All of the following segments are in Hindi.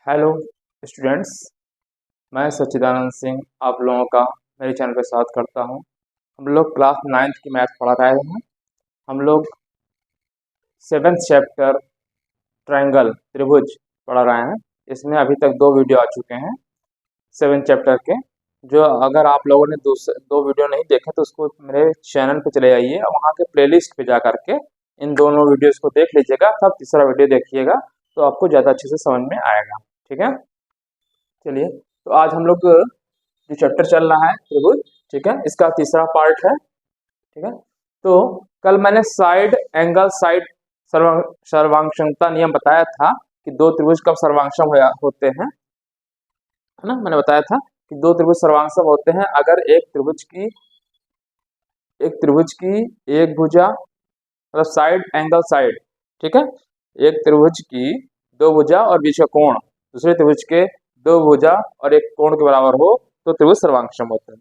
हेलो स्टूडेंट्स, मैं सच्चिदानंद सिंह आप लोगों का मेरे चैनल पर स्वागत करता हूं। हम लोग क्लास 9th की मैथ पढ़ा रहे हैं। हम लोग 7th चैप्टर ट्रायंगल त्रिभुज पढ़ा रहे हैं। इसमें अभी तक 2 वीडियो आ चुके हैं 7th चैप्टर के। जो अगर आप लोगों ने दो वीडियो नहीं देखे तो उसको मेरे चैनल पे चले जाइए और वहाँ के प्लेलिस्ट पे जा करके इन दोनों वीडियोस को देख लीजिएगा, तब तीसरा वीडियो देखिएगा तो आपको ज़्यादा अच्छे से समझ में आएगा। ठीक है, चलिए तो आज हम लोग जो चैप्टर चल रहा है त्रिभुज, ठीक है, इसका तीसरा पार्ट है। ठीक है, तो कल मैंने साइड एंगल साइड सर्वांक्षता नियम बताया था कि दो त्रिभुज कब सर्वांक्षम होते हैं, है ना। मैंने बताया था कि दो त्रिभुज सर्वांक्षम होते हैं अगर एक त्रिभुज की एक भुजा मतलब साइड एंगल साइड, ठीक है, एक त्रिभुज की दो भुजा और बीच का कोण दूसरे त्रिभुज के दो भुजा और एक कोण के बराबर हो तो त्रिभुज सर्वांक्षम होते हैं।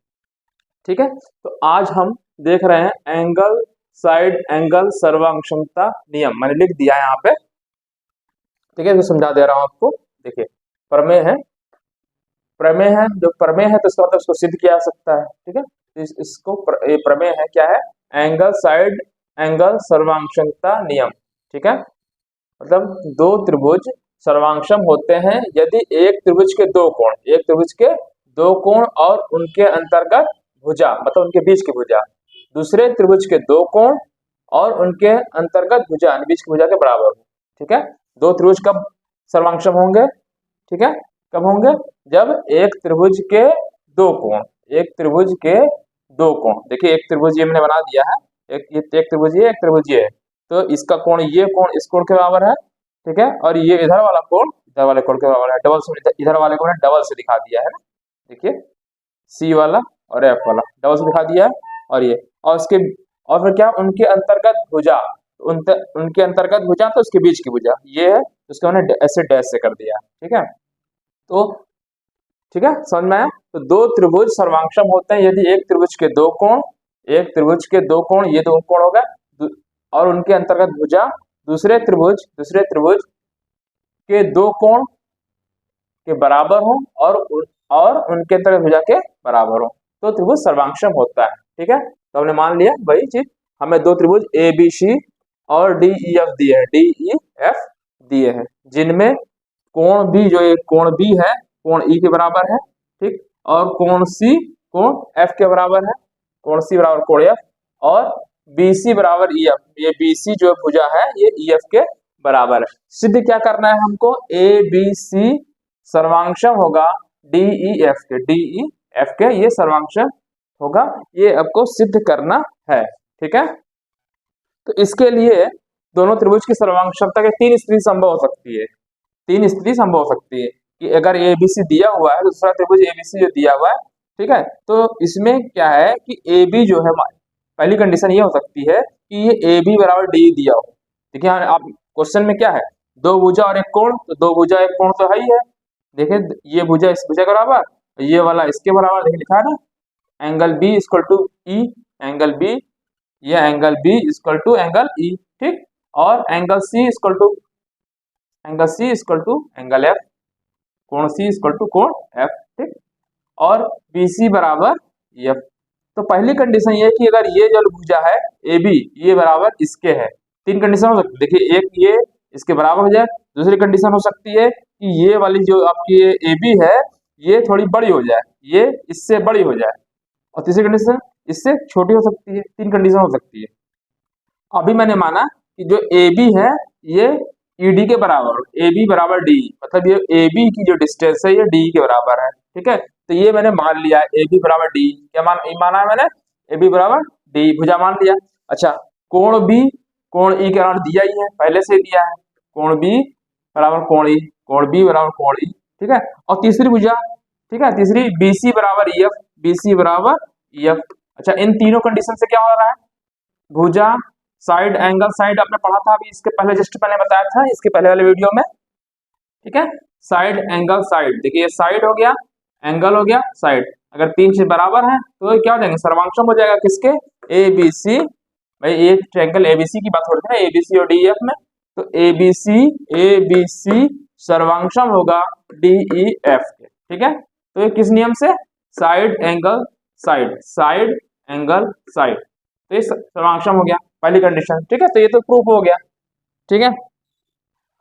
ठीक है, तो आज हम देख रहे हैं एंगल साइड एंगल सर्वांक्षमता नियम। मैंने लिख दिया है यहाँ पे, ठीक है, तो समझा दे रहा हूं आपको। देखिए, प्रमेय है जो प्रमेय है तो इसका मतलब इसको सिद्ध किया जा सकता है। ठीक है, इसको ये प्रमेय है, क्या है, एंगल साइड एंगल सर्वांक्षमता नियम। ठीक है, मतलब दो त्रिभुज सर्वांक्षम होते हैं यदि एक त्रिभुज के दो कोण और उनके अंतर्गत भुजा मतलब उनके बीच की भुजा दूसरे त्रिभुज के दो कोण और उनके अंतर्गत भुजा बीच की भुजा के बराबर हो। ठीक है, दो त्रिभुज कब सर्वांक्षम होंगे? ठीक है, कब होंगे? जब एक त्रिभुज के दो कोण देखिए, एक त्रिभुज ये मैंने बना दिया है, एक त्रिभुज ये, एक त्रिभुज ये, तो इसका कोण, ये कोण इस कोण के बराबर है। ठीक है, और ये इधर वाला कोण इधर वाले कोण के बराबर है। डबल से इधर वाले को डबल से दिखा दिया है ना, देखिए सी वाला और एफ वाला डबल से दिखा दिया है। और ये और फिर क्या, उनके अंतर्गत भुजा तो उसके बीच की भुजा ये है, उसको मैंने ऐसे डैश से कर दिया। ठीक है, तो ठीक है, समझ में आया। तो दो त्रिभुज सर्वांक्षम होते हैं यदि एक त्रिभुज के दो कोण ये दो कोण हो गए और उनके अंतर्गत भुजा दूसरे त्रिभुज के दो कोण के बराबर हो और उनके अंतर्गत भुजा के बराबर हो तो त्रिभुज सर्वांक्षम होता है। ठीक है, तो हमने मान लिया वही चीज, हमें दो त्रिभुज ए बी सी और डी ई एफ दिए हैं जिनमें कोण बी, जो एक कोण बी है, कोण ई के बराबर है। ठीक, और कोण सी कोण एफ के बराबर है, कोण सी बराबर कोण एफ, और बीसी बराबर ई एफ, ये बीसी जो भुजा है ये ई एफ के बराबर है। सिद्ध क्या करना है हमको? ए बी सी सर्वांक्षम होगा डी ई एफ के, ये सर्वांक्षम होगा, ये आपको सिद्ध करना है। ठीक है, तो इसके लिए दोनों त्रिभुज की सर्वांक्षमता के तीन स्थिति संभव हो सकती है कि अगर ए बी सी दिया हुआ है, दूसरा त्रिभुज ए बी सी जो दिया हुआ है, ठीक है, तो इसमें क्या है कि ए बी जो है, पहली कंडीशन ये हो सकती है कि ये ए बी बराबर डी दिया हो। देखिए आप क्वेश्चन में क्या है, दो भुजा और एक कोण, तो दो भुजा एक कोण तो है ही है। देखिए ये भुजा इस भुजा के बराबर, ये वाला इसके बराबर, देखिए लिखा है ना, angle B equal to E, angle B angle E. ठीक, और angle C equal to angle F, कोण सी इक्वल टू कोण एफ। ठीक, और बी सी बराबर एफ। तो पहली कंडीशन ये है कि अगर ये जो भुजा है ए बी ये बराबर इसके है, तीन कंडीशन हो सकती है। देखिए, एक ये इसके बराबर हो जाए, दूसरी कंडीशन हो सकती है कि ये वाली जो आपकी ये ए बी है ये थोड़ी बड़ी हो जाए, ये इससे बड़ी हो जाए, और तीसरी कंडीशन इससे छोटी हो सकती है। तीन कंडीशन हो सकती है। अभी मैंने माना कि जो ए बी है ये ईडी के बराबर, ए बी बराबर डी, मतलब ये ए बी की जो डिस्टेंस है ये डी के बराबर है। ठीक है, तो ये मैंने मान लिया ए बी बराबर डी, क्या माना है मैंने? ए बी बराबर डी भुजा मान लिया। अच्छा, कोण बी कोण ई के बराबर दिया ही है, पहले से दिया है, कोण बी बराबर कोण ई, कोण बी बराबर कोण ई। ठीक है, और तीसरी भुजा, ठीक है, तीसरी बी सी बराबर ई एफ, बी सी बराबर ई एफ। अच्छा, इन तीनों कंडीशन से क्या हो रहा है? भुजा साइड एंगल साइड आपने पढ़ा था अभी, इसके पहले जस्ट पहले बताया था इसके पहले वाले वीडियो में। ठीक है, साइड एंगल साइड, देखिए साइड हो गया, एंगल हो गया, साइड, अगर तीन चीज बराबर है तो क्या हो जाएंगे? सर्वांक्षम हो जाएगा किसके? A B C. भाई एक ट्रायंगल एबीसी की बात हो रही है ना, एबीसी और डी एफ में, तो ए बी सी सर्वांशम होगा DEF के। ठीक है, तो ये किस नियम से? Side angle side, side angle side, तो ये सर्वांशम हो गया पहली कंडीशन। ठीक है, तो ये तो प्रूफ हो गया। ठीक है,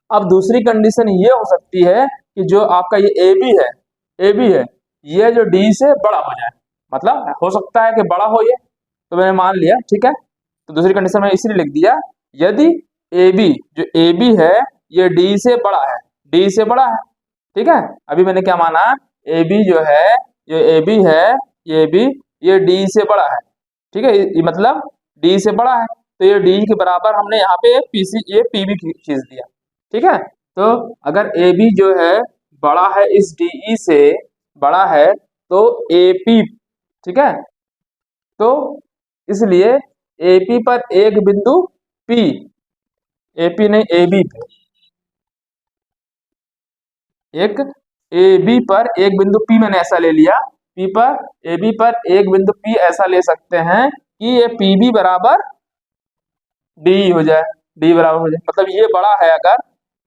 अब दूसरी कंडीशन ये हो सकती है कि जो आपका ये ए बी है, ये जो डी से बड़ा हो जाए, मतलब हो सकता है कि बड़ा हो ये, तो मैंने मान लिया। ठीक है, तो दूसरी कंडीशन में इसलिए लिख दिया, यदि ए बी, जो ए बी है ये डी से बड़ा है, डी से बड़ा है। ठीक है, अभी मैंने क्या माना, ए बी जो है, ये ए बी है, ये डी से बड़ा है। ठीक है, ये मतलब डी से बड़ा है, तो ये डी के बराबर हमने यहाँ पे ये पी बी खींच दिया। ठीक है, तो अगर ए बी जो है बड़ा है, इस DE से बड़ा है, तो AP, ठीक है, तो इसलिए AP पर एक बिंदु P, AP नहीं AB पे, एक AB पर एक बिंदु P मैंने ऐसा ले लिया, P पर AB पर एक बिंदु P ऐसा ले सकते हैं कि ये PB बराबर D हो जाए, D बराबर हो जाए। मतलब ये बड़ा है, अगर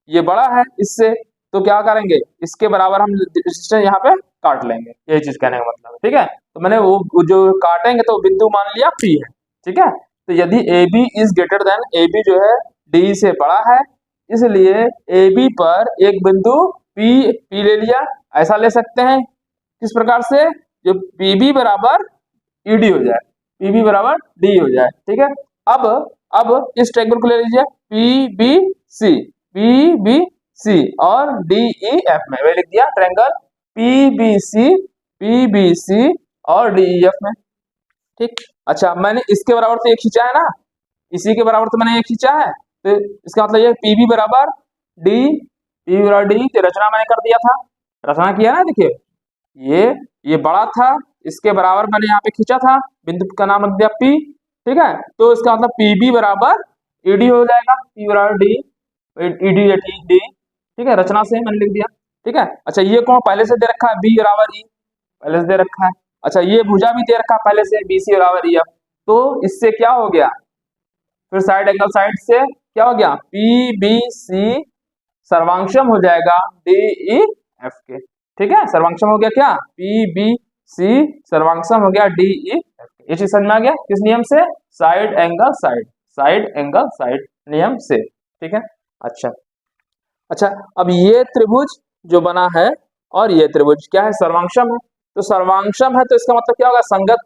ये बड़ा है इससे, तो क्या करेंगे, इसके बराबर हम डिस्टेंस यहाँ पे काट लेंगे, यही चीज कहने का मतलब है। ठीक है, तो मैंने वो जो काटेंगे तो बिंदु मान लिया P है। ठीक है, तो यदि AB is greater than, AB जो है D से बड़ा है, इसलिए AB पर एक बिंदु P ले लिया। ऐसा ले सकते हैं किस प्रकार से, जो PB बराबर ED हो जाए, PB बराबर D हो जाए। ठीक है, अब इस ट्रायंगल को ले लीजिए, PBC और DEF में, मैं लिख दिया ट्रायंगल PBC और DEF में। ठीक, अच्छा मैंने इसके बराबर तो ये खींचा है ना, इसी के बराबर तो मैंने ये खींचा है, तो इसका मतलब ये PB बराबर D, PB बराबर D, तो रचना मैंने कर दिया था, रचना किया ना, देखिए ये बड़ा था, इसके बराबर मैंने यहाँ पे खींचा था, बिंदु का नाम रख दिया P। ठीक है, तो इसका मतलब PB बराबर ED हो जाएगा, P बराबर D, ED। ठीक है, रचना से मैंने लिख दिया। ठीक है, अच्छा ये कौन पहले से दे रखा है, B बराबर E, पहले से दे रखा है। अच्छा ये भुजा भी दे रखा है पहले से, BC बराबर EF, तो इससे क्या हो गया, फिर साइड एंगल साइड से क्या हो गया, PBC सर्वांशम हो जाएगा DEF के। ठीक है, सर्वांशम हो गया क्या, PBC सर्वांशम हो गया DEF के। ये चीज समझ में आ गया, किस नियम से, side angle side, side angle side नियम से। ठीक है, अच्छा अब ये त्रिभुज जो बना है और ये त्रिभुज क्या है, सर्वांशम है, तो सर्वांशम है तो इसका मतलब क्या होगा, संगत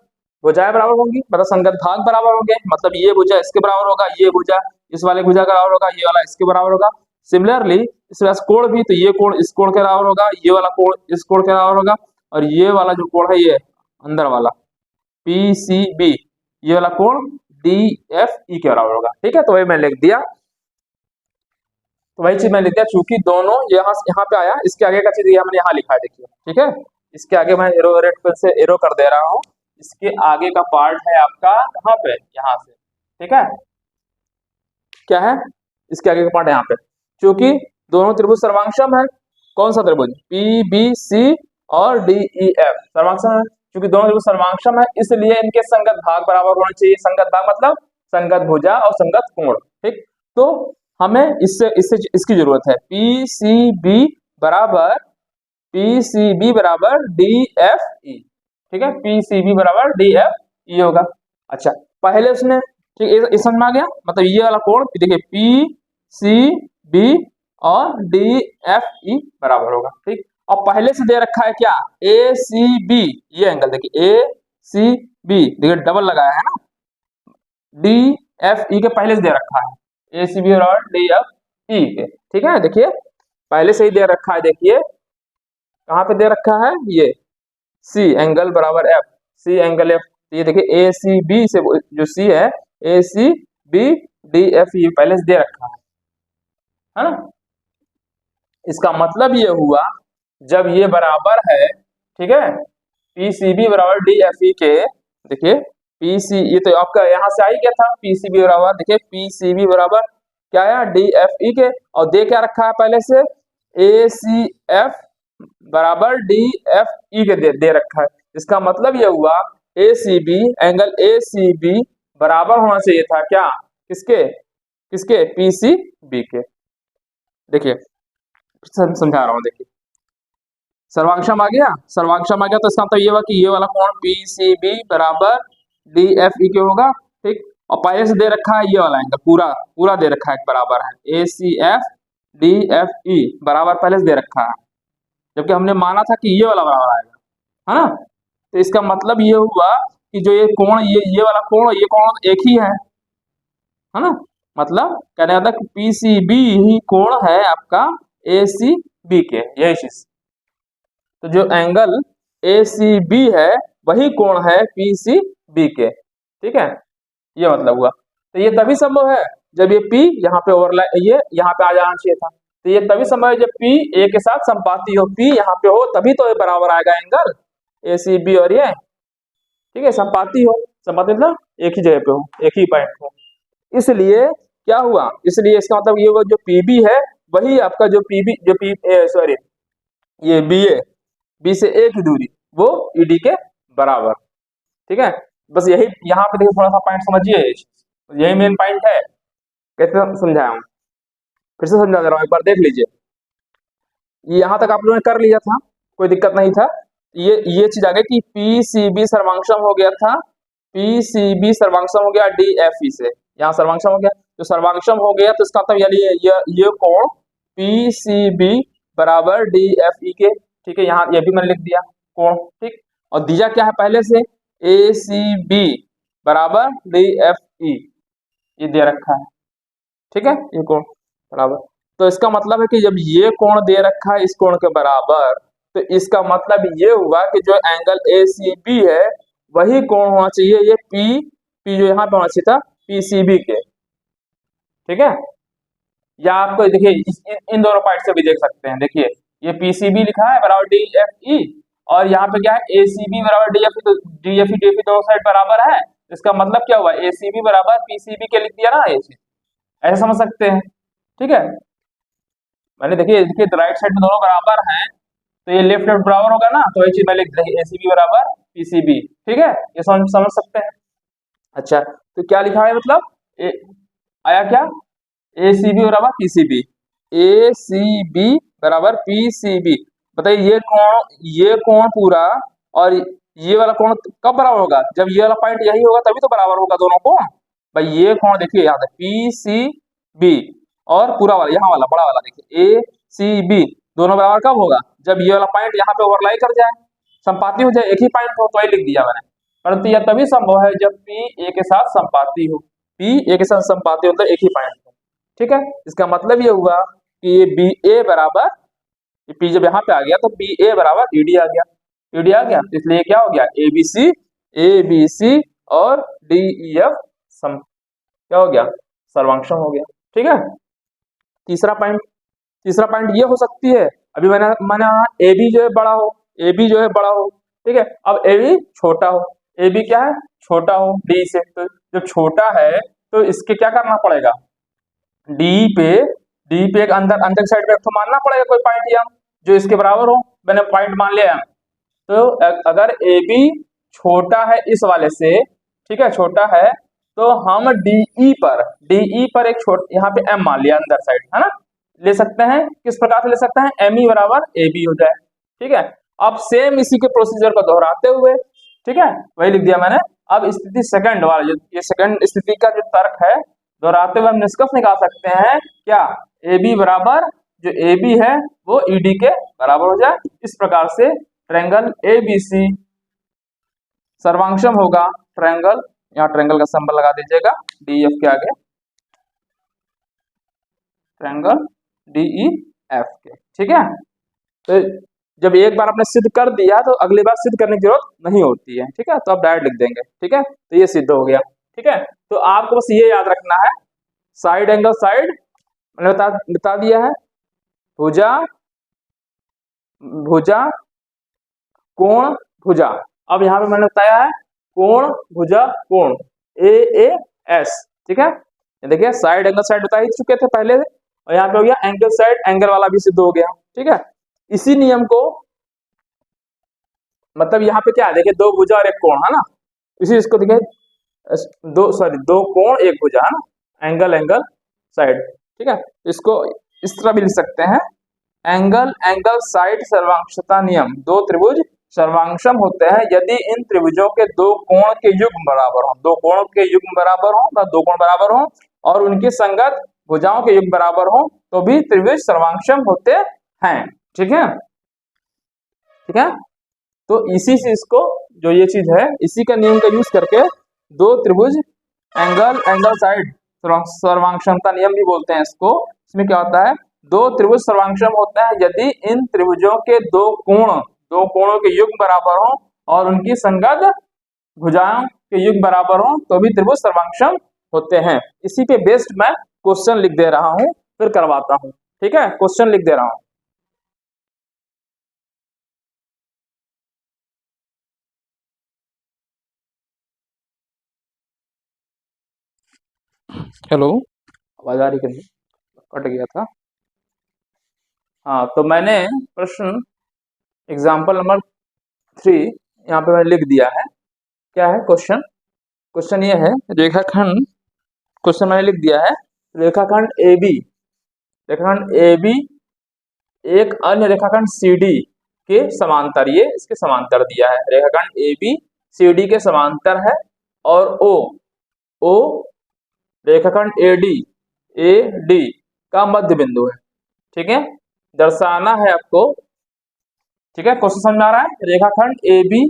भुजाएं बराबर होंगी, मतलब संगत भाग बराबर होंगे, मतलब ये भुजा इसके बराबर होगा, ये भुजा इस वाले भुजा के बराबर होगा, ये वाला इसके बराबर होगा। सिमिलरली इस वजह से कोण भी, तो ये कोण इस कोण के बराबर होगा, ये वाला कोण इस कोण के बराबर होगा, और ये वाला जो कोण है, ये अंदर वाला PCB, ये वाला कोण DFE के बराबर होगा। ठीक है, तो वही मैं लिख दिया, तो वही चीज मैं लिख दिया, चूंकि दोनों यहाँ पे आया, इसके आगे का चीज ये हमने यहाँ लिखा है, देखिए। ठीक है, इसके आगे मैं एरो रेड पेन से एरो कर दे रहा हूँ, इसके आगे का पार्ट है आपका कहाँ पे, यहाँ से। ठीक है, क्या है, इसके आगे का पार्ट यहाँ पे, क्योंकि दोनों त्रिभुज सर्वांशम है। कौन सा त्रिभुज, PBC और DEF सर्वांशम है, क्योंकि दोनों त्रिभुज सर्वांशम है, इसलिए इनके संगत भाग बराबर होने चाहिए। संगत भाग मतलब संगत भुजा और संगत कोण। ठीक, तो हमें इससे इससे इसकी जरूरत है, PCB बराबर DFE। ठीक है, PCB बराबर DFE होगा। अच्छा पहले उसने, ठीक है, इस समझ में आ गया, मतलब ये वाला कोण देखिए PCB और DFE बराबर होगा। ठीक, और पहले से दे रखा है क्या, ACB, ये एंगल देखिए ACB, देखिए डबल लगाया है ना, DFE के पहले से दे रखा है, ACB और DFE के। ठीक है, देखिए पहले से ही दे रखा है, देखिए कहाँ पे दे रखा है, ये C एंगल बराबर F, C एंगल F, ये देखिए ACB से जो C है, ACB DFE पहले से दे रखा है ना। इसका मतलब ये हुआ, जब ये बराबर है, ठीक है, PCB बराबर DFE के, देखिए PC, ये तो आपका यहाँ से आ ही गया था, PCB बराबर, देखिए PCB बराबर क्या आया, DFE के, और दे क्या रखा है पहले से, ACF बराबर DFE के दे रखा है। इसका मतलब ये हुआ ACB, एंगल ACB बराबर होना चाहिए था क्या, किसके PCB के। देखिए समझा रहा हूँ, देखिए सर्वांक्षम आ गया, सर्वांक्षम आ गया तो इसका मतलब ये हुआ कि ये वाला कोण पी सी बी बराबर डी एफ ई के होगा, ठीक। और पहले से दे रखा है ये वाला एंगल पूरा पूरा दे रखा है, बराबर है A C F D F E बराबर पहले से दे रखा है, जबकि हमने माना था कि ये वाला बराबर आएगा, है ना। तो इसका मतलब ये हुआ कि जो ये कोण ये वाला कोण ये कोण एक ही है ना। मतलब कहने का था कि पी सी बी ही कोण है आपका ए सी बी के, यही चीज। तो जो एंगल ए सी बी है वही कोण है पी सी बी के, ठीक है, ये मतलब हुआ। तो ये तभी संभव है जब ये P यहाँ पे ओवरलैप, ये यहाँ पे आ जाना चाहिए था। तो ये तभी संभव है जब P A के साथ संपाती हो, P यहाँ पे हो तभी तो ये बराबर आएगा एंगल ए सी बी और ये, ठीक है, संपाती हो, संपाती मतलब एक ही जगह पे हो, एक ही पॉइंट हो। इसलिए क्या हुआ, इसलिए इसका मतलब ये हुआ जो PB है वही आपका जो PB जो P सॉरी ये BA बी से ए की दूरी वो ED के बराबर, ठीक है। बस यही यहाँ पे देखिए थोड़ा सा पॉइंट समझिए, यही मेन पॉइंट है। कैसे समझाया हूँ, फिर से समझा दे रहा हूँ, एक बार देख लीजिए। यहाँ तक आप लोगों ने कर लिया था, कोई दिक्कत नहीं था। ये चीज आ गई कि PCB सर्वांक्षम हो गया था, PCB सर्वांक्षम हो गया DFE से, यहाँ सर्वांक्षम हो गया, तो सर्वांक्षम हो गया तो इसका मतलब यानी ये कोण PCB बराबर DFE के, ठीक है। यहाँ ये भी मैंने लिख दिया कोण, ठीक। और दिया क्या है पहले से ACB बराबर DFE, ये दे रखा है, ठीक है, ये कोण बराबर। तो इसका मतलब है कि जब ये कोण दे रखा है इस कोण के बराबर, तो इसका मतलब ये हुआ कि जो एंगल ACB है वही कोण होना चाहिए ये P जो यहाँ पे होना चाहिए था PCB के, ठीक है। या आपको देखिए इन दोनों पॉइंट से भी देख सकते हैं, देखिए ये PCB लिखा है बराबर DFE और यहाँ पे क्या है ACB बराबर DFE, तो DFE दोनों साइड बराबर है, इसका मतलब क्या हुआ ACB बराबर PCB के लिख दिया ना, ये चीज ऐसे समझ सकते हैं, ठीक है। मैंने देखिए देखिए राइट साइड में दोनों बराबर हैं तो ये लेफ्ट लेफ्ट बराबर होगा ना, तो ये चीज मैं लिख दी ACB बराबर PCB, ठीक है, ये समझ सकते हैं। अच्छा तो क्या लिखा है मतलब आया क्या ACB बराबर PCB, ACB बराबर PCB। बताइए ये कोण पूरा और ये वाला कोण कब बराबर होगा, जब ये वाला पॉइंट यही होगा तभी तो बराबर होगा दोनों कोण। भाई ये कोण देखिए यहाँ पे PCB और पूरा वाला यहाँ वाला बड़ा वाला देखिए ACB दोनों बराबर कब होगा, जब ये वाला पॉइंट यहाँ पे ओवरलाई कर जाए, संपाती हो जाए, एक ही पॉइंट हो, तो ही लिख दिया मैंने। परंतु यह तभी संभव है जब P A के साथ संपाती हो, P A के साथ संपाती हो तो एक ही पॉइंट हो, ठीक है। इसका मतलब ये हुआ कि ये BA बराबर P जब यहाँ पे आ गया तो BA बराबर ED आ गया, ED आ गया, इसलिए क्या हो गया ABC और DEF क्या हो गया सर्वांक्षम हो गया, ठीक है। तीसरा पॉइंट ये हो सकती है, अभी मैंने AB जो है बड़ा हो, AB जो है बड़ा हो, ठीक है। अब AB छोटा हो, AB क्या है छोटा हो D से, तो जब छोटा है तो इसके क्या करना पड़ेगा D पे एक अंदर साइड पे तो मानना पड़ेगा कोई पॉइंट या जो इसके बराबर हो, मैंने पॉइंट मान लिया। तो अगर AB छोटा है इस वाले से, ठीक है, छोटा है, तो हम DE पर एक यहाँ पे M मान लिया अंदर साइड, है ना, ले सकते हैं। किस प्रकार से ले सकते हैं, ME बराबर AB हो जाए, ठीक है। अब सेम इसी के प्रोसीजर को दोहराते हुए, ठीक है, वही लिख दिया मैंने। अब स्थिति सेकंड वाला ये सेकंड स्थिति का जो तर्क है दोहराते हुए हम निष्कर्ष निकाल सकते हैं क्या, AB बराबर जो AB है वो ED के बराबर हो जाए। इस प्रकार से ट्रायंगल ABC सर्वांक्षम होगा, ट्रायंगल, यहाँ ट्रायंगल का सिंबल लगा दीजिएगा DEF के आगे, ट्रायंगल DEF के, ठीक है। तो जब एक बार आपने सिद्ध कर दिया तो अगली बार सिद्ध करने की जरूरत नहीं होती है, ठीक है, तो आप डायरेक्ट लिख देंगे, ठीक है। तो ये सिद्ध हो गया, ठीक है। तो आपको बस ये याद रखना है साइड एंगल साइड मैंने बता दिया है, भुजा कोण भुजा। अब यहाँ पे मैंने बताया है कोण भुजा कोण AAS, ठीक है। देखिए साइड एंगल साइड बता ही चुके थे पहले से, और यहाँ पे हो गया एंगल साइड एंगल वाला भी सिद्ध हो गया, ठीक है। इसी नियम को मतलब यहाँ पे क्या है देखिए दो भुजा और एक कोण, है ना, इसी इसको देखिए दो कोण एक भुजा, है ना, एंगल साइड, ठीक है। इसको इस तरह भी लिख सकते हैं एंगल एंगल साइड सर्वांक्षता नियम, दो त्रिभुज सर्वांक्षम होते हैं यदि इन त्रिभुजों के दो कोण के युग्म बराबर हों, दो कोणों के युग्म बराबर हों, दो कोण बराबर हों और उनकी संगत भुजाओं के युग्म बराबर हों तो भी त्रिभुज सर्वांक्षम होते हैं। ठीक है, ठीक है। तो इसी से इसको जो ये चीज है इसी का नियम का यूज करके दो त्रिभुज एंगल एंगल साइड सर्वांक्षमता नियम भी बोलते हैं इसको। इसमें क्या होता है, दो त्रिभुज सर्वांक्षम होते हैं यदि इन त्रिभुजों के दो कोणों के युग्म बराबर हों और उनकी संगत भुजाओं के युग्म बराबर हों तो भी त्रिभुज सर्वांक्षम होते हैं। इसी पे बेस्ड मैं क्वेश्चन लिख दे रहा हूं, फिर करवाता हूं। ठीक है, क्वेश्चन लिख दे रहा हूं। हेलो, आवाज आ रही है? कट गया था। हाँ, तो मैंने प्रश्न एग्जाम्पल नंबर 3 यहाँ पे मैंने लिख दिया है। क्या है क्वेश्चन? क्वेश्चन ये है रेखाखंड, क्वेश्चन मैंने लिख दिया है रेखाखंड ए बी एक अन्य रेखाखंड सी डी के समांतर, ये इसके समांतर दिया है। रेखाखंड ए बी सी डी के समांतर है और ओ रेखाखंड ए डी का मध्य बिंदु है। ठीक है, दर्शाना है आपको। ठीक है, क्वेश्चन समझ में आ रहा है? रेखाखंड ए बी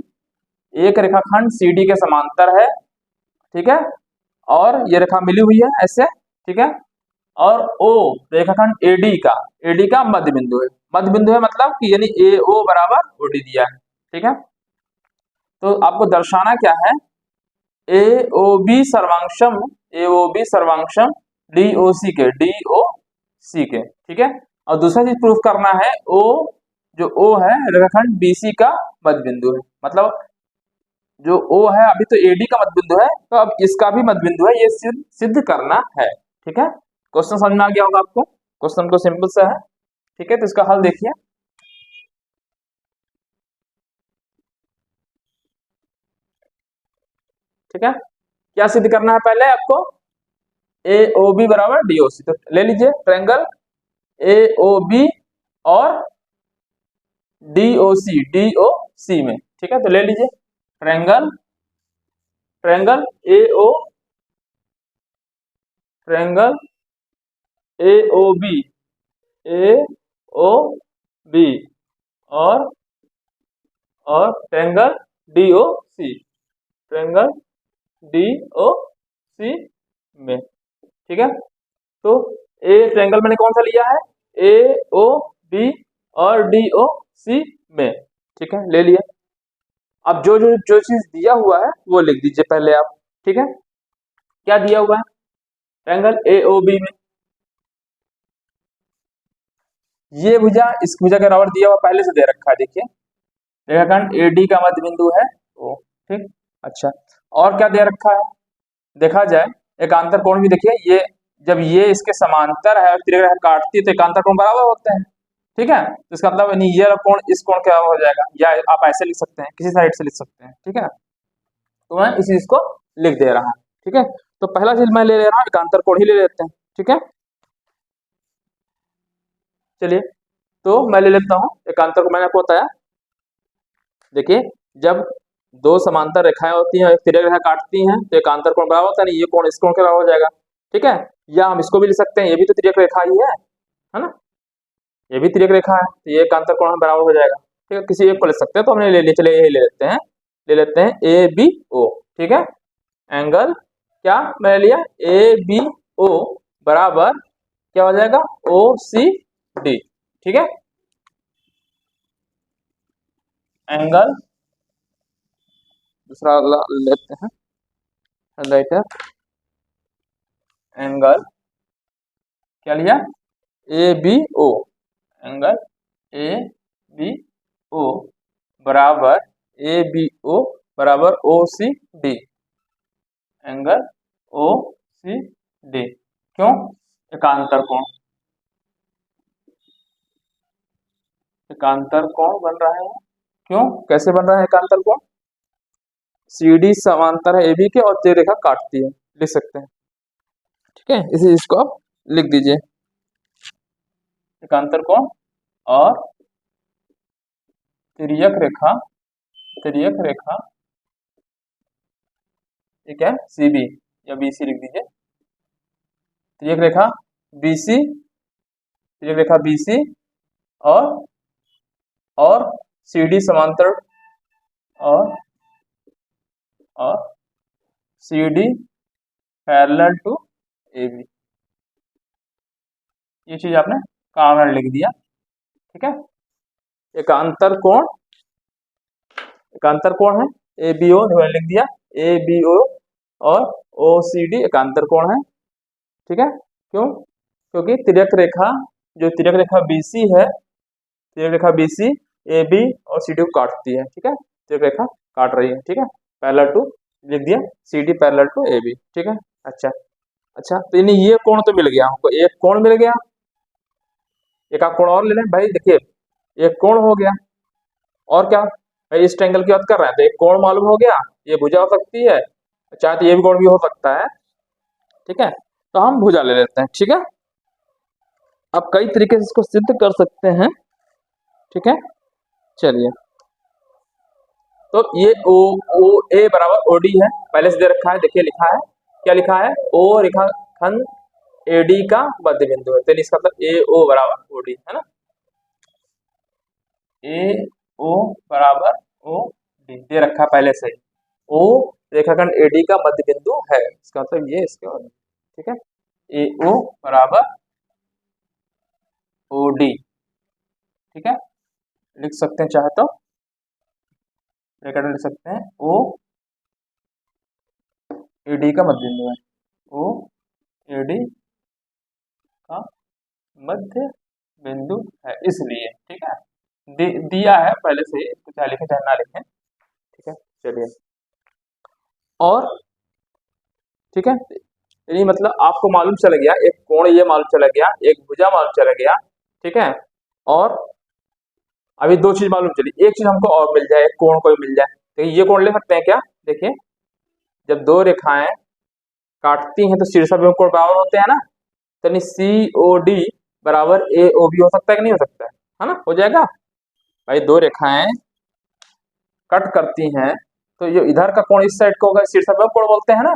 एक रेखाखंड सी डी के समांतर है। ठीक है, और ये रेखा मिली हुई है ऐसे। ठीक है, और ओ रेखाखंड एडी का मध्य बिंदु है। मध्य बिंदु है मतलब कि यानी ए ओ बराबर ओडी दिया है। ठीक है, तो आपको दर्शाना क्या है, ए ओ बी सर्वांक्षम डी ओ सी के। ठीक है, और दूसरा चीज प्रूफ करना है जो ओ है रेखाखंड बीसी का मध्य बिंदु है। मतलब जो ओ है अभी तो एडी का मध्य बिंदु है तो अब इसका भी मध्य बिंदु है, ये सिद्ध करना है। ठीक है, क्वेश्चन समझ में आ गया होगा आपको? क्वेश्चन तो सिंपल सा है। ठीक है, तो इसका हल देखिए। ठीक है, क्या सिद्ध करना है पहले आपको, ए ओ बी बराबर डी ओ सी। तो ले लीजिए ट्रायंगल ए ओ बी और डी ओ सी में। ठीक है, तो ले लीजिए triangle A O triangle A O B और ट्रायंगल डी ओ सी में। ठीक है, तो ए ट्रायंगल मैंने कौन सा लिया है, ए ओ बी और डी ओ सी में। ठीक है, ले लिया। अब जो चीज दिया हुआ है वो लिख दीजिए पहले आप। ठीक है, क्या दिया हुआ है, ट्रायंगल ए ओ बी में ये भुजा इस भुजा के बराबर दिया हुआ पहले से दे रखा है। देखिए रेखाखंड ए डी का मध्य बिंदु है ओ। ठीक, अच्छा, और क्या दे रखा है, देखा जाए एकांतर कोण भी देखिए, ये जब ये इसके समांतर है और तिर्यक रेखा काटती है तो एकांतर कोण बराबर होते हैं। ठीक है, तो इसका मतलब नहीं ये कोण इस कोण के बराबर हो जाएगा, या आप ऐसे लिख सकते हैं, किसी साइड से लिख सकते हैं। ठीक है, तो मैं इस चीज को लिख दे रहा हूं। ठीक है, तो पहला चीज मैं ले रहा हूँ एकांतर कोण ही ले लेते हैं। ठीक है, चलिए तो मैं ले लेता हूँ एकांतर को। मैंने आपको बताया, देखिए जब दो समांतर रेखाएं होती हैं, एक तिर्यक रेखा काटती हैं तो एकांतर कोण बराबर होता है, नहीं ये कोण इस कोण के बराबर हो जाएगा। ठीक है, या हम इसको भी लिख सकते हैं, ये भी तो तिर्यक रेखा ही है ना, ये भी तिर्यक रेखा है तो ये एकांतर कोण बराबर हो जाएगा। ठीक है, किसी एक को ले सकते हैं तो हमने ले लिया, चलिए यही ले लेते हैं ए बी ओ। ठीक है, एंगल क्या मैंने लिया, ए बी ओ बराबर क्या हो जाएगा, ओ सी डी। ठीक है, एंगल दूसरा लेते हैं राइटर, एंगल क्या लिया, A B O, angle A B O बराबर O C D, angle O C D. क्यों, एकांतर कोण बन रहा है। क्यों, कैसे बन रहा है एकांतर कोण, सी डी समांतर है ए बी के और तिर्यक रेखा काटती है, लिख सकते हैं। ठीक है, इसी चीज को आप लिख दीजिए एकांतर कोण, और तिर्यक रेखा, तिर्यक रेखा, ठीक है, सीबी या बीसी लिख दीजिए, तिर्यक रेखा बीसी, तिर्यक रेखा बीसी और सीडी समांतर, और सीडी पैरेलल टू एबी, ये चीज आपने कारण लिख दिया, ठीक है। एकांतर कोण, एकांतर कोण है एबीओ, लिख दिया एबीओ, और ओसीडी एकांतर कोण है, ठीक है। क्यों? क्योंकि तिर्यक रेखा, जो तिर्यक रेखा बीसी है, तिर्यक रेखा बीसी एबी और सीडी को काटती है, ठीक है, तिर्यक रेखा काट रही है, ठीक है, पैरेलल टू लिख दिया सीडी पैरेलल टू एबी, ठीक है। अच्छा अच्छा, तो यानी ये कोण तो मिल गया हमको, एक कोण मिल गया, एक आप कोण और ले लें भाई, देखिए एक कोण हो गया, और क्या भाई, इस ट्रायंगल की बात कर रहे हैं तो एक कोण मालूम हो गया, ये भुजा हो सकती है, चाहे तो ये भी कोण भी हो सकता है, ठीक है, तो हम भुजा ले लेते हैं, ठीक है। अब कई तरीके से इसको सिद्ध कर सकते हैं, ठीक है, चलिए। तो ये ओ ए बराबर ओडी है, पहले से दे रखा है, देखिए लिखा है, क्या लिखा है, ओ रेखाखंड एडी का मध्य बिंदु है, तो इसका मतलब ए ओ बराबर ओडी है ना, ए ओ बराबर ओ डी दे रखा पहले से ही, ओ रेखाखंड एडी का मध्य बिंदु है, इसका मतलब ये इसके, ठीक है, ए ओ बराबर ओ डी, ठीक है, लिख सकते हैं चाहे तो, रेखाखंड लिख सकते हैं ओ एडी का मध्य बिंदु है, ओ एडी का मध्य बिंदु है इसलिए, ठीक है, दिया है पहले से ही, तो चाहे लिखें चाहे ना लिखें, ठीक है, चलिए। और ठीक है, यानी मतलब आपको मालूम चल गया, एक कोण ये मालूम चला गया, एक भुजा मालूम चला गया, ठीक है, और अभी दो चीज मालूम चली, एक चीज हमको और मिल जाए, एक कोण कोई मिल जाए, तो ये कोण ले सकते हैं क्या, देखिए जब दो रेखाएं काटती हैं तो शीर्षाभिमुख कोण बराबर होते हैं ना, तो सी ओ डी बराबर ए ओ बी हो सकता है कि नहीं हो सकता है ना, हो जाएगा भाई, दो रेखाएं कट करती हैं तो ये इधर का कोण इस साइड का होगा, शीर्षाभिमुख कोण बोलते हैं ना,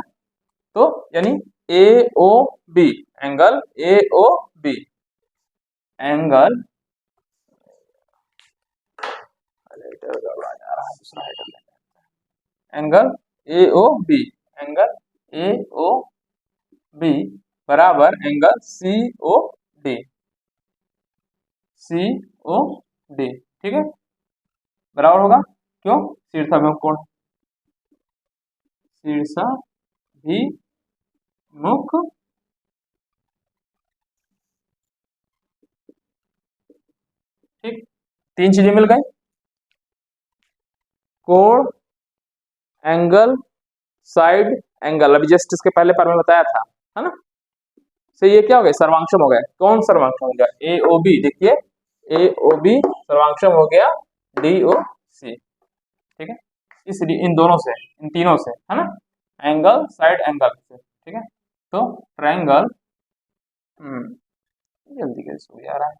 तो यानी A O B, angle A O B, angle angle A O B, angle A O B बराबर angle C O D, C O D, ठीक है, बराबर होगा, क्यों, शीर्षाभिमुख कोण, शीर्षाभिमुख, ठीक, तीन चीजें मिल गई, कोण, एंगल, साइड एंगल, अभी जस्ट इसके पहले पार में बताया था, है ना, तो ये क्या हो गया, सर्वांक्षम हो गया, कौन सर्वांक्षम हो गया, ए ओ बी, देखिए ए ओ बी सर्वांक्षम हो गया डी ओ सी, ठीक है, इसलिए इन दोनों से, इन तीनों से, है ना, एंगल साइड एंगल से, ठीक है, तो ट्रायंगल, जल्दी कैसे हो जा रहा है,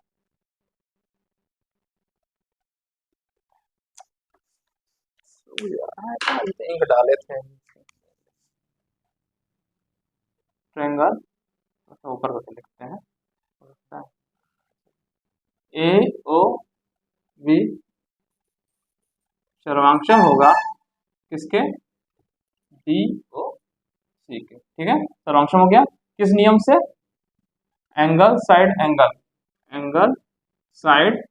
इंक डाले थे, ट्रायंगल ऊपर करके लिखते हैं, ए ओ बी सर्वांक्षम होगा किसके, डी ओ सी के, ठीक है, सर्वांक्षम हो गया किस नियम से, angle side angle, angle side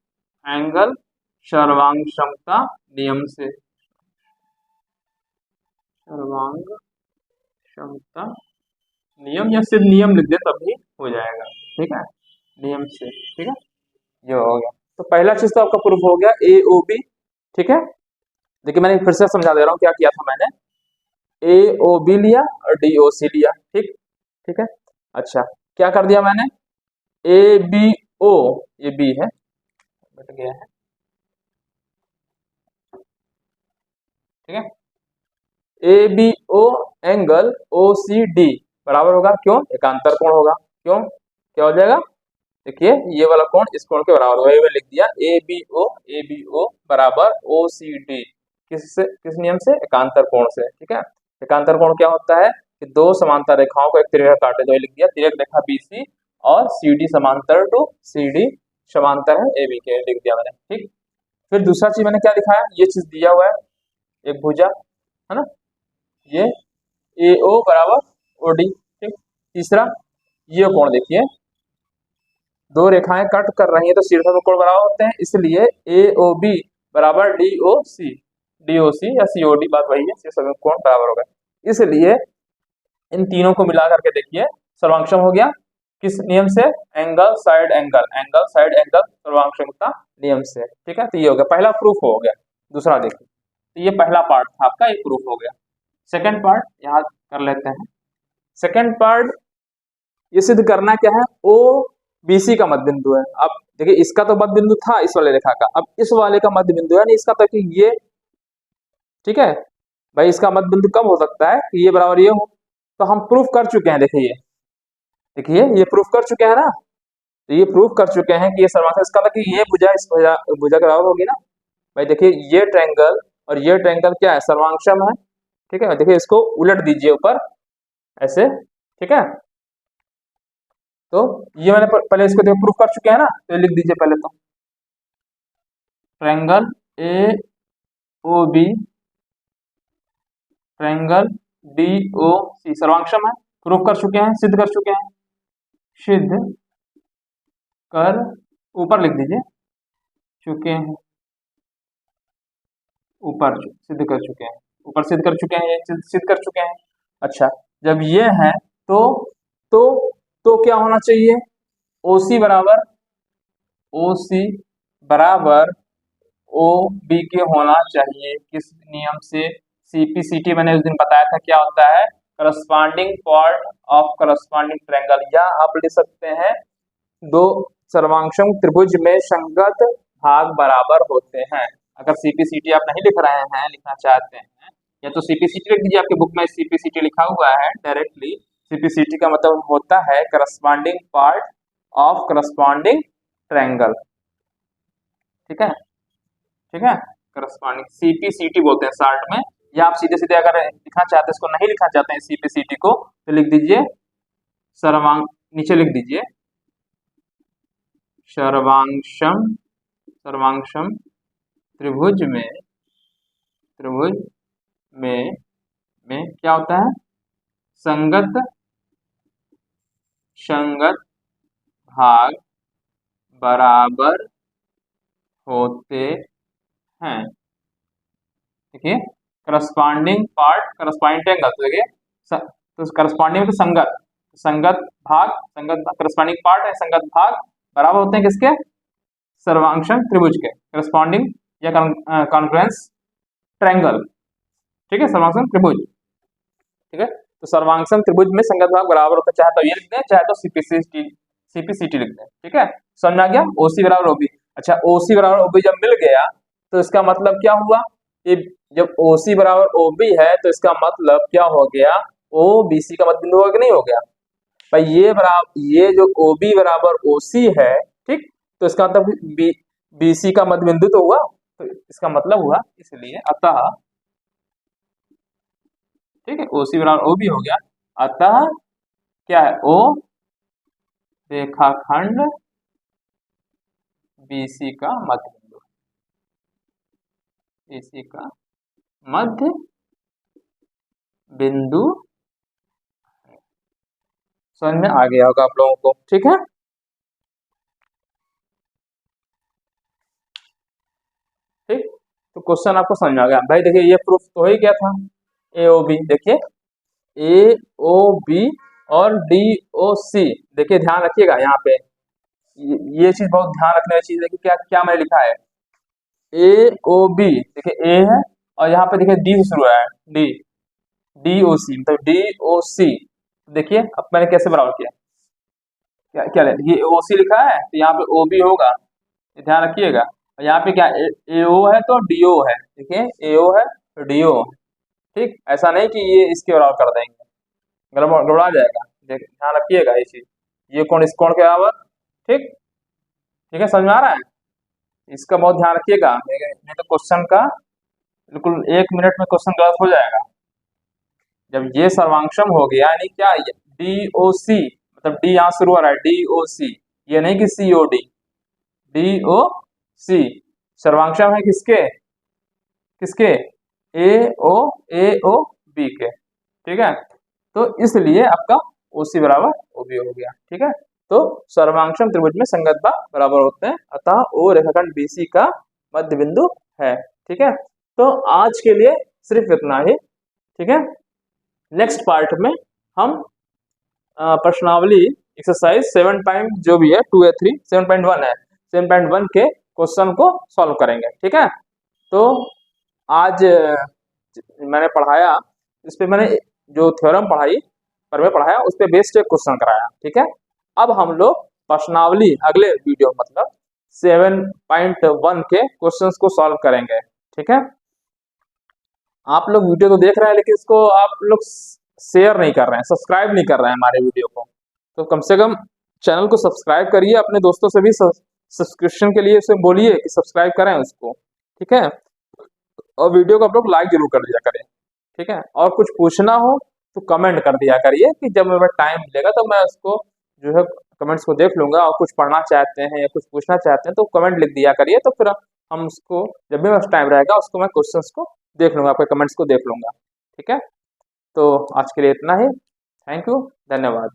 angle सर्वांगक्षमता नियम से, सर्वांग क्षमता नियम या सिर्फ नियम लिख दे तब भी हो जाएगा, ठीक है, नियम से, ठीक है, ये हो गया, तो पहला चीज तो आपका प्रूफ हो गया ए ओ बी, ठीक है, देखिए मैंने फिर से समझा दे रहा हूँ क्या किया था मैंने, ए ओ बी लिया और डी ओ सी लिया, ठीक, ठीक है, अच्छा क्या कर दिया मैंने, ए बी ओ, ये बी है, बट गया है, ठीक है, A B O angle O C D बराबर होगा, क्यों, एकांतर कोण होगा, क्यों, क्या हो जाएगा, देखिए ये वाला कोण इस कोण के बराबर, वही मैंने लिख दिया ए बी ओ बराबर ओ सी डी। किस नियम से? एकांतर कोण से। ठीक है, एकांतर कोण क्या होता है कि दो समांतर रेखाओं को एक त्रिरेखा काटे, तो ये लिख दिया तिर्यक रेखा बीसी और सी डी समांतर टू सी डी समांतर है ए बी के, लिख दिया मैंने। ठीक, फिर दूसरा चीज मैंने क्या दिखाया, ये चीज दिया हुआ है एक भुजा, है ना, ये ए ओ बराबर ओ डी। ठीक, तीसरा ये कोण देखिए, दो रेखाएं कट कर रही हैं तो शीर्षों में कोण बराबर होते हैं, इसलिए ए ओ बी बराबर डी ओ सी या सी ओ डी, बात वही है, शीर्षों में कोण बराबर होगा। इसलिए इन तीनों को मिला करके देखिए सर्वांशम हो गया किस नियम से? एंगल साइड एंगल सर्वांशमता नियम से। ठीक है, तो ये हो गया पहला प्रूफ हो गया। दूसरा देखिए, तो ये पहला पार्ट था आपका, एक प्रूफ हो गया। सेकंड पार्ट यहाँ कर लेते हैं। सेकंड पार्ट ये सिद्ध करना क्या है, ओ बीसी का मध्य बिंदु है। अब देखिए इसका तो मध्य बिंदु था इस वाले रेखा का, अब इस वाले का मध्य बिंदु है नहीं इसका, तो कि ये, ठीक है भाई, इसका मध्य बिंदु कब हो सकता है कि ये बराबर ये हो, तो हम प्रूफ कर चुके हैं। देखिए ये प्रूफ कर चुके हैं ना, तो ये प्रूफ कर चुके हैं कि ये सर्वांश इसका था कि ये भुजा इस भुजा के बराबर होगी ना भाई। देखिए ये ट्रायंगल और ये ट्रायंगल क्या है? सर्वांशम है। ठीक है, देखिए इसको उलट दीजिए ऊपर ऐसे। ठीक है, तो ये मैंने पहले इसको देखो प्रूफ कर चुके हैं ना, तो लिख दीजिए पहले तो triangle A O B triangle D O C सर्वांशम है, प्रूफ कर चुके हैं, सिद्ध कर चुके हैं, सिद्ध कर, ऊपर लिख दीजिए चुके हैं, ऊपर सिद्ध कर चुके हैं, ऊपर सिद्ध कर चुके हैं, ये सिद्ध कर चुके हैं। अच्छा, जब ये है तो तो तो क्या होना चाहिए? OC बराबर ओ बी के होना चाहिए। किस नियम से? CPCT मैंने उस दिन बताया था क्या होता है, corresponding part of corresponding triangle, या आप लिख सकते हैं दो सर्वांशम त्रिभुज में संगत भाग बराबर होते हैं। अगर CPCT आप नहीं लिख रहे हैं, लिखना चाहते हैं, या तो CPCT लिख दीजिए, आपके बुक में CPCT लिखा हुआ है डायरेक्टली। CPCT का मतलब होता है corresponding part of corresponding triangle. ठीक है, ठीक है, करस्पॉन्डिंग CPCT बोलते हैं शॉर्ट में, या आप सीधे सीधे अगर लिखना चाहते हैं, इसको नहीं लिखना चाहते हैं CPCT को, तो लिख दीजिए सर्वांग, नीचे लिख दीजिए सर्वांशम त्रिभुज में क्या होता है? संगत भाग बराबर होते हैं। देखिए करस्पॉन्डिंग पार्ट, करस्पॉन्डिंग ट्रायंगल, तो देखिए तो करस्पॉन्डिंग तो संगत भाग करस्पॉन्डिंग पार्ट है, संगत भाग बराबर होते हैं किसके? सर्वांशम त्रिभुज के, करस्पॉन्डिंग या कॉन्ग्रुएंस ट्रायंगल। ठीक है, सर्वांशम त्रिभुज। ठीक है, तो सर्वांशम त्रिभुज में संगत भाग बराबर होता है, चाहे तो ये लिख दें चाहे तो CPCT लिख दें। ठीक है, समझ में आ गया? OC बराबर OB। अच्छा, OC बराबर OB जब मिल गया तो इसका मतलब क्या हुआ? ये जब OC बराबर OB है तो इसका मतलब क्या हो गया? OBC का मध्य बिंदु होगा कि नहीं हो गया भाई? ये जो OB बराबर OC है, ठीक, तो इसका मतलब BC का मध्य बिंदु तो हुआ, तो इसका मतलब हुआ, इसलिए अतः, ठीक है, OC बराबर OB हो गया, अतः क्या है? O रेखाखंड BC का मध्य बिंदु, BC का मध्य बिंदु। समझ में आ गया होगा आप लोगों को? ठीक है, ठीक, तो क्वेश्चन आपको समझ में आ गया भाई। देखिए ये प्रूफ तो हो ही गया था, AOB, देखिए AOB और DOC, देखिए ध्यान रखिएगा यहाँ पे, ये चीज बहुत ध्यान रखने वाली चीज है कि क्या क्या मैंने लिखा है। AOB देखिए A है, और यहाँ पे देखिए D से शुरू है, DOC मतलब DOC। देखिए अब मैंने कैसे बराबर किया, क्या क्या ये OC लिखा है तो यहाँ पे OB होगा, ये ध्यान रखिएगा। और यहाँ पे क्या AO है तो DO है, देखिए AO है तो DO। ठीक, ऐसा नहीं कि ये इसके बराबर कर देंगे, गड़बड़ा जाएगा, ध्यान रखिएगा ये चीज। ये कोण इस कोण के बराबर, ठीक ठीक है, समझ में आ रहा है? इसका बहुत ध्यान रखिएगा, नहीं तो क्वेश्चन का बिल्कुल 1 मिनट में क्वेश्चन गलत हो जाएगा। जब ये सर्वांक्षम हो गया, यानी क्या, DOC, मतलब डी यहां शुरू हो रहा है, DOC, ये नहीं कि COD, DOC सर्वांक्षम है किसके, किसके, AOB के, ठीक है। तो इसलिए आपका OC बराबर OB हो गया, ठीक है। तो सर्वांक्षम त्रिभुज में संगत बाहु बराबर होते हैं, अतः O रेखाखंड BC का मध्य बिंदु है, ठीक है। तो आज के लिए सिर्फ इतना ही, ठीक है। नेक्स्ट पार्ट में हम प्रश्नावली एक्सरसाइज 7 पॉइंट जो भी है 2 या 3 7.1 है, 7.1 के क्वेश्चन को सॉल्व करेंगे, ठीक है। तो आज मैंने पढ़ाया, इस पे मैंने जो थ्योरम पढ़ाई पर मैं पढ़ाया उस पे बेस्ड एक क्वेश्चन कराया, ठीक है। अब हम लोग प्रश्नावली अगले वीडियो मतलब 7.1 के क्वेश्चंस को सॉल्व करेंगे, ठीक है। आप लोग वीडियो तो देख रहे हैं लेकिन इसको आप लोग शेयर नहीं कर रहे हैं, सब्सक्राइब नहीं कर रहे हैं हमारे वीडियो को, तो कम से कम चैनल को सब्सक्राइब करिए, अपने दोस्तों से भी सब्सक्रिप्शन के लिए उसे बोलिए कि सब्सक्राइब करें उसको, ठीक है। और वीडियो को आप लोग लाइक जरूर कर दिया करें, ठीक है। और कुछ पूछना हो तो कमेंट कर दिया करिए, कि जब मेरे टाइम मिलेगा तो मैं उसको जो है कमेंट्स को देख लूंगा, और कुछ पढ़ना चाहते हैं या कुछ पूछना चाहते हैं तो कमेंट लिख दिया करिए, तो फिर हम उसको जब भी मेरा टाइम रहेगा उसको मैं क्वेश्चंस को देख लूंगा, आपके कमेंट्स को देख लूंगा, ठीक है। तो आज के लिए इतना ही, थैंक यू, धन्यवाद।